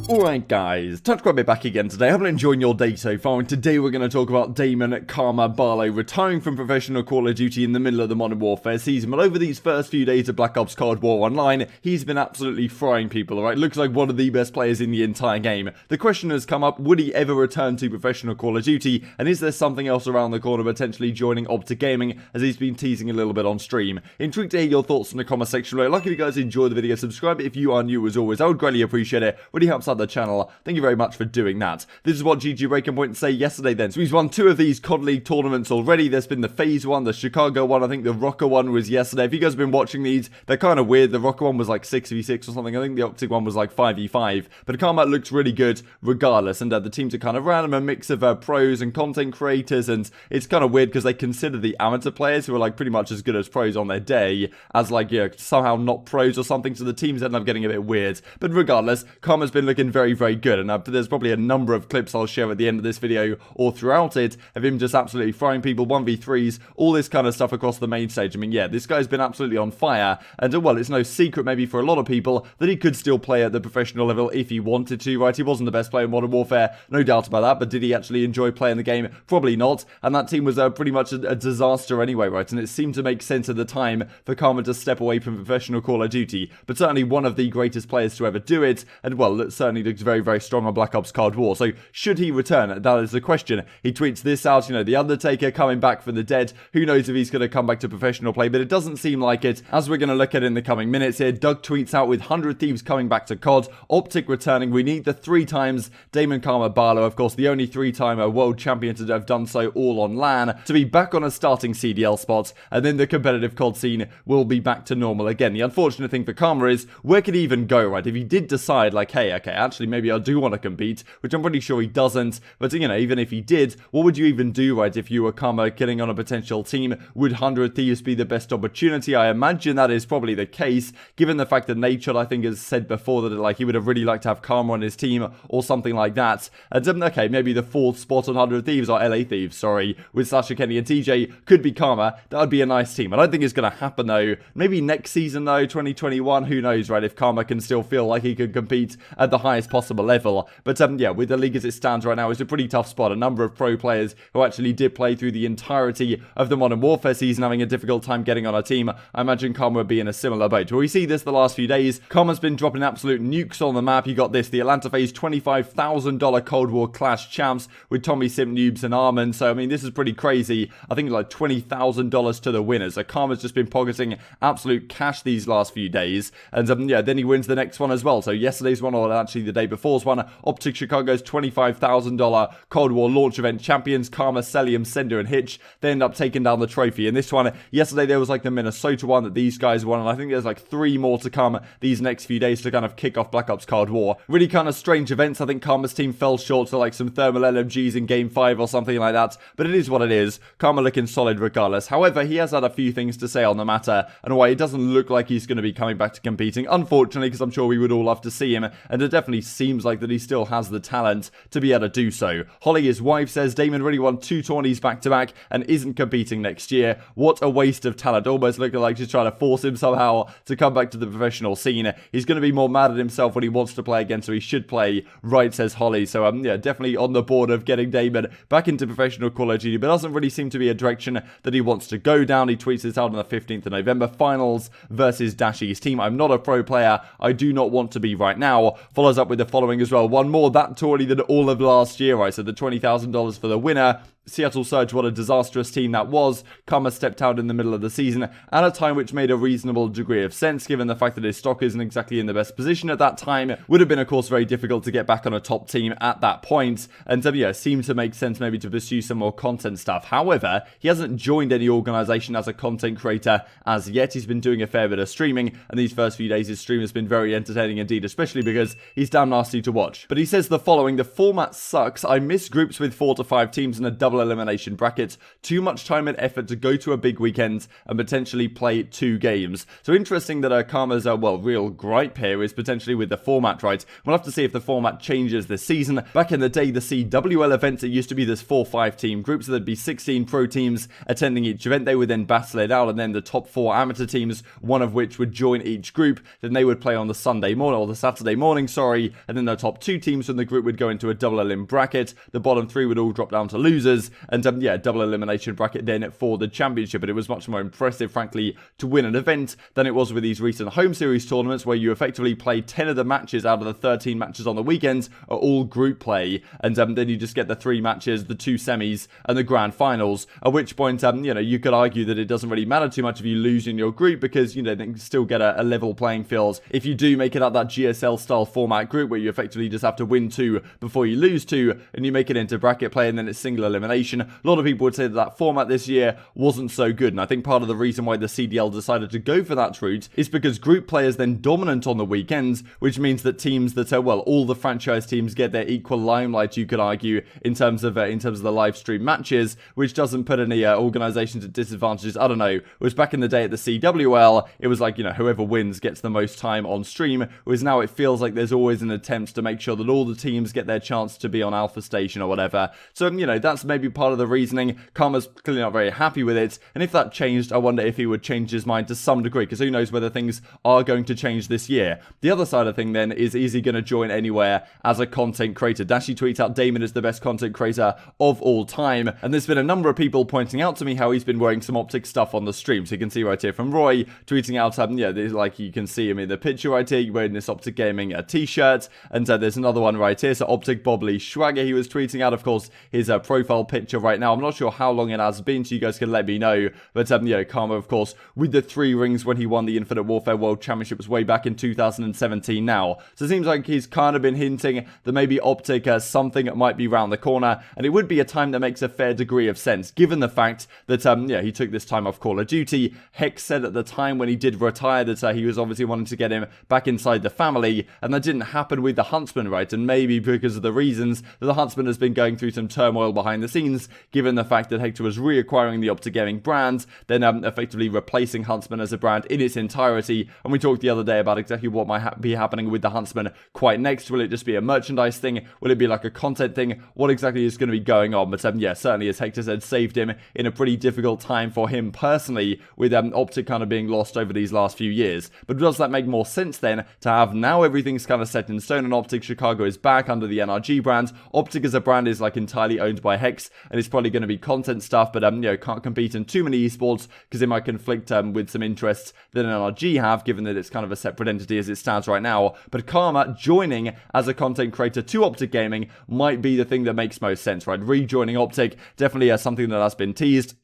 Alright guys, time to grab it back again today. I hope you're enjoying your day so far, and today we're going to talk about Damon Karma Barlow retiring from professional Call of Duty in the middle of the Modern Warfare season. But over these first few days of Black Ops Cold War Online, he's been absolutely frying people, alright? Looks like one of the best players in the entire game. The question has come up, would he ever return to professional Call of Duty? And is there something else around the corner potentially joining OpTic Gaming, as he's been teasing a little bit on stream? Intrigued to hear your thoughts in the comment section below. Like if you guys enjoyed the video, subscribe if you are new as always. I would greatly appreciate it. Really helps out the channel. Thank you very much for doing that. This is what GG Breaking Point say yesterday then. So he's won 2 of these CoD League tournaments already. There's been the FaZe one, the Chicago one, I think the Rocker one was yesterday. If you guys have been watching these, they're kind of weird. The Rocker one was like 6v6 or something. I think the OpTic one was like 5v5. But Karma looks really good regardless. And the teams are kind of random, a mix of pros and content creators. And it's kind of weird because they consider the amateur players who are like pretty much as good as pros on their day as like, you know, somehow not pros or something. So the teams end up getting a bit weird. But regardless, Karma's been looking very, very good. And there's probably a number of clips I'll share at the end of this video or throughout it of him just absolutely frying people, 1v3s, all this kind of stuff across the main stage. I mean, yeah, this guy's been absolutely on fire. And well, it's no secret maybe for a lot of people that he could still play at the professional level if he wanted to, right? He wasn't the best player in Modern Warfare, no doubt about that. But did he actually enjoy playing the game? Probably not. And that team was pretty much a disaster anyway, right? And it seemed to make sense at the time for Karma to step away from professional Call of Duty. But certainly one of the greatest players to ever do it. And well, it certainly looks very, very strong on Black Ops Cold War. So should he return? That is the question. He tweets this out, you know, The Undertaker coming back from the dead. Who knows if he's going to come back to professional play, but it doesn't seem like it. As we're going to look at in the coming minutes here, Doug tweets out with 100 Thieves coming back to CoD, OpTic returning. We need the 3 times Damon Karma Barlow, of course, the only 3-time world champion to have done so all on LAN, to be back on a starting CDL spot, and then the competitive CoD scene will be back to normal again. The unfortunate thing for Karma is, where could he even go, right? If he did decide, like, hey, okay, actually, maybe I do want to compete, which I'm pretty sure he doesn't, but you know, even if he did, what would you even do, right, if you were Karma getting on a potential team? Would 100 Thieves be the best opportunity? I imagine that is probably the case, given the fact that Nature, I think, has said before that like he would have really liked to have Karma on his team or something like that. And okay, maybe the 4th spot on 100 Thieves, or LA Thieves, sorry, with Sasha, Kenny and TJ could be Karma. That would be a nice team. I don't think it's going to happen though. Maybe next season though, 2021, who knows, right, if Karma can still feel like he could compete at the highest possible level. But yeah, with the league as it stands right now, it's a pretty tough spot. A number of pro players who actually did play through the entirety of the Modern Warfare season having a difficult time getting on a team. I imagine Karma would be in a similar boat. Well, we see this the last few days. Karma's been dropping absolute nukes on the map. You got this, the Atlanta FaZe $25,000 Cold War Clash champs with Tommy, Simp, Noobs and Armin. So I mean, this is pretty crazy. I think like $20,000 to the winners. So Karma's just been pocketing absolute cash these last few days. And yeah, then he wins the next one as well. So yesterday's one, or actually the day before's one, OpTic Chicago's $25,000 Cold War launch event champions, Karma, Celium, Sender and Hitch. They end up taking down the trophy. And this one, yesterday there was like the Minnesota one that these guys won, and I think there's like 3 more to come these next few days to kind of kick off Black Ops Cold War. Really kind of strange events. I think Karma's team fell short to like some thermal LMGs in game 5 or something like that, but it is what it is. Karma looking solid regardless. However, he has had a few things to say on the matter, and why it doesn't look like he's going to be coming back to competing, unfortunately, because I'm sure we would all love to see him, and it definitely seems like that he still has the talent to be able to do so. Holly, his wife, says Damon really won 2 tourneys back-to-back and isn't competing next year. What a waste of talent. Almost looking like she's trying to force him somehow to come back to the professional scene. He's going to be more mad at himself when he wants to play again, so he should play right, says Holly. So yeah, definitely on the board of getting Damon back into professional Call of Duty, but doesn't really seem to be a direction that he wants to go down. He tweets this out on the 15th of November. Finals versus Dashy's team. I'm not a pro player. I do not want to be right now. Follows up with the following as well. One more, that tourney than all of last year. I said the $20,000 for the winner. Seattle Surge, what a disastrous team that was. Karma stepped out in the middle of the season at a time which made a reasonable degree of sense, given the fact that his stock isn't exactly in the best position at that time. It would have been, of course, very difficult to get back on a top team at that point, and so yeah, seemed to make sense maybe to pursue some more content stuff. However, he hasn't joined any organization as a content creator as yet. He's been doing a fair bit of streaming, and these first few days his stream has been very entertaining indeed, especially because he's damn nasty to watch. But he says the following: the format sucks. I miss groups with 4 to 5 teams in a double elimination bracket. Too much time and effort to go to a big weekend and potentially play 2 games. So interesting that Karma's well, real gripe here is potentially with the format, right? We'll have to see if the format changes this season. Back in the day, the CWL events, it used to be this 4-5 team group, so there'd be 16 pro teams attending each event. They would then battle it out, and then the top 4 amateur teams, one of which would join each group. Then they would play on the Sunday morning, or the Saturday morning, sorry, and then the top 2 teams from the group would go into a double elim bracket. The bottom 3 would all drop down to losers, and yeah, double elimination bracket then for the championship. But it was much more impressive, frankly, to win an event than it was with these recent home series tournaments, where you effectively play 10 of the matches out of the 13 matches on the weekend are all group play, and then you just get the 3 matches, the 2 semis, and the grand finals. At which point, you know, you could argue that it doesn't really matter too much if you lose in your group, because, you know, they can still get a level playing field if you do make it out that GSL style format group where you effectively just have to win 2 before you lose 2, and you make it into bracket play and then it's single elimination. A lot of people would say that that format this year wasn't so good, and I think part of the reason why the CDL decided to go for that route is because group play is then dominant on the weekends, which means that teams that are, well, all the franchise teams get their equal limelight, you could argue, in terms of the live stream matches, which doesn't put any organizations at disadvantages. I don't know, whereas back in the day at the CWL, it was like, you know, whoever wins gets the most time on stream, whereas now it feels like there's always an attempt to make sure that all the teams get their chance to be on Alpha Station or whatever. So, you know, that's maybe part of the reasoning. Karma's clearly not very happy with it, and if that changed, I wonder if he would change his mind to some degree, because who knows whether things are going to change this year. The other side of thing then is he going to join anywhere as a content creator? Dashy tweets out Damon is the best content creator of all time, and there's been a number of people pointing out to me how he's been wearing some OpTic stuff on the stream. So you can see right here from Roy tweeting out, yeah, like you can see him in the picture right here, wearing this OpTic Gaming t-shirt, and there's another one right here, so OpTic Bobbly Schwager, he was tweeting out, of course, his profile picture right now. I'm not sure how long it has been, so you guys can let me know, but yeah, Karma, of course, with the 3 rings when he won the Infinite Warfare World Championships way back in 2017 now. So it seems like he's kind of been hinting that maybe OpTic something might be around the corner, and it would be a time that makes a fair degree of sense, given the fact that, yeah, he took this time off Call of Duty. Hex said at the time when he did retire that he was obviously wanting to get him back inside the family, and that didn't happen with the Huntsman, right? And maybe because of the reasons that the Huntsman has been going through some turmoil behind the scenes, given the fact that Hector was reacquiring the OpTic Gaming brand, then effectively replacing Huntsman as a brand in its entirety. And we talked the other day about exactly what might be happening with the Huntsman quite next. Will it just be a merchandise thing? Will it be like a content thing? What exactly is going to be going on? But yeah, certainly, as Hector said, saved him in a pretty difficult time for him personally, with OpTic kind of being lost over these last few years. But does that make more sense then to have now everything's kind of set in stone and OpTic Chicago is back under the NRG brand? OpTic as a brand is like entirely owned by Hex, and it's probably going to be content stuff, but you know, can't compete in too many esports because it might conflict with some interests that NRG have, given that it's kind of a separate entity as it stands right now. But Karma joining as a content creator to OpTic Gaming might be the thing that makes most sense, right? Rejoining OpTic, definitely something that has been teased.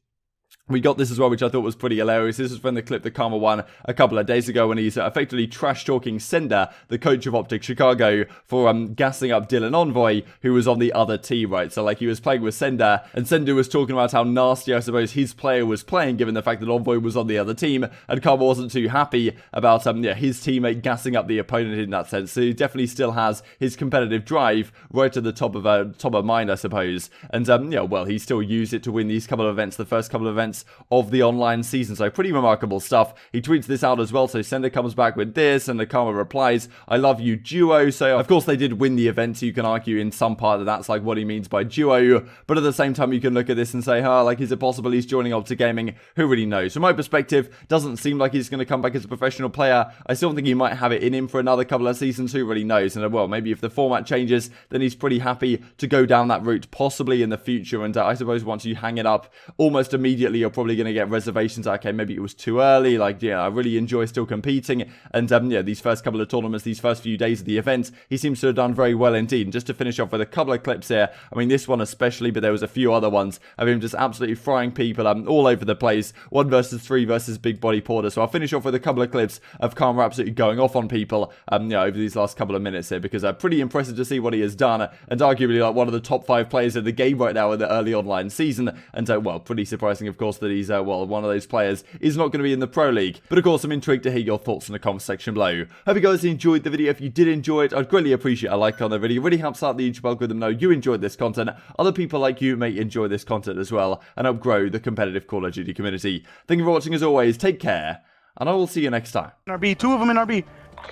We got this as well, which I thought was pretty hilarious. This is from the clip that Karma won a couple of days ago when he's effectively trash-talking Sender, the coach of OpTic Chicago, for gassing up Dylan Envoy, who was on the other team, right? So, like, he was playing with Sender, and Sender was talking about how nasty, I suppose, his player was playing, given the fact that Envoy was on the other team, and Karma wasn't too happy about yeah, his teammate gassing up the opponent in that sense. So he definitely still has his competitive drive right to the top of mind, I suppose. And, yeah, well, he still used it to win these couple of events, the first couple of events of the online season. So pretty remarkable stuff. He tweets this out as well. So Sender comes back with this, and the Karma replies, "I love you, duo." So of course they did win the event, so you can argue in some part that that's like what he means by duo. But at the same time, you can look at this and say, like, is it possible he's joining OpTic Gaming? Who really knows? From my perspective, doesn't seem like he's going to come back as a professional player. I still think he might have it in him for another couple of seasons. Who really knows? And well, maybe if the format changes, then he's pretty happy to go down that route, possibly in the future. And I suppose once you hang it up almost immediately, you're probably going to get reservations. Okay, maybe it was too early. Like, yeah, I really enjoy still competing. And yeah, these first couple of tournaments, these first few days of the event, he seems to have done very well indeed. And just to finish off with a couple of clips here, I mean, this one especially, but there was a few other ones of him just absolutely frying people all over the place. 1 versus 3 versus Big Body Porter. So I'll finish off with a couple of clips of Karma absolutely going off on people, yeah, over these last couple of minutes here, because pretty impressive to see what he has done, and arguably like one of the top 5 players in the game right now in the early online season. And well, pretty surprising, of course, that he's well, one of those players is not going to be in the Pro League. But of course, I'm intrigued to hear your thoughts in the comment section below. Hope you guys enjoyed the video. If you did enjoy it, I'd greatly appreciate a like on the video. It really helps out the YouTube algorithm know you enjoyed this content. Other people like you may enjoy this content as well, and help grow the competitive Call of Duty community. Thank you for watching as always. Take care, and I will see you next time. RB, 2 of them in RB.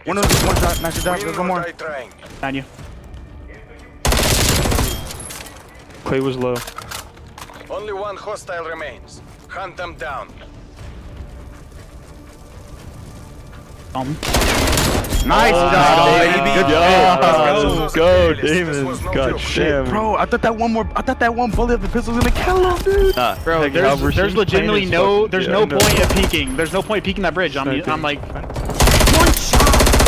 One shot, nice shot, there's one more. On you. Clay was low. Only 1 hostile remains. Hunt them down. Nice job, baby. Good job. Let's go, This Damon. was no God joke. damn. Bro, I thought that one bullet of the pistol was gonna kill him, dude. Bro, there's legitimately no point of peeking. There's no point peeking that bridge. I'm like, one shot.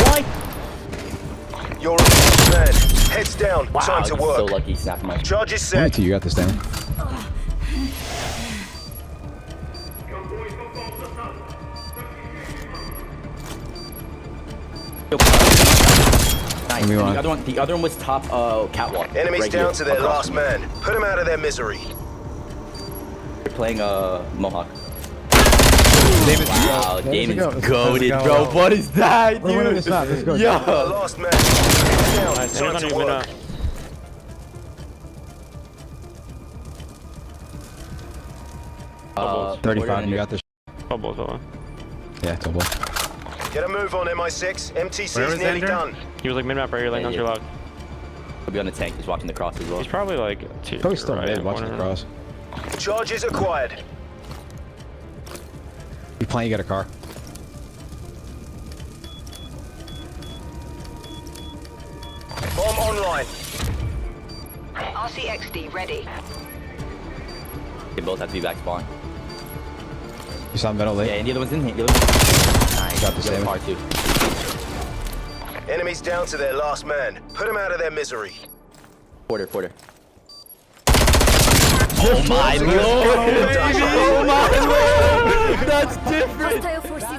What? You're a man. Heads down. Wow, Time to I'm work. so lucky snapping my Charges set. You got this down. Nice. The other one was top catwalk. Enemies right down here, to their across last man. Put them out of their misery. They're playing Mohawk. David, Wow, Damon's goated, go. bro. What is that, We're winning dude? this map. Let's go. The Yo. last man. Heads down. Nice. Time Hands to on your work. Bubbles. 35. You got this. Bubbles, hold on. Yeah, double. Get a move on MI6. Where MTC's was nearly Xavier? done. He was like mid-map right here, like Yeah, on yeah. your log. He'll be on the tank. He's watching the cross as well. He's probably like two. Probably still right, mid, watching the corner. cross. Charges acquired. You playing, you get a car. Bomb online. RCXD ready. They both have to be back spawn. You saw metal Yeah, late? and the other one's in here. The other one's nice. Got the The other same. car too. Enemies down to their last man. Put them out of their misery. Quarter. Oh my lord! Oh my lord! That's different! Hostile forces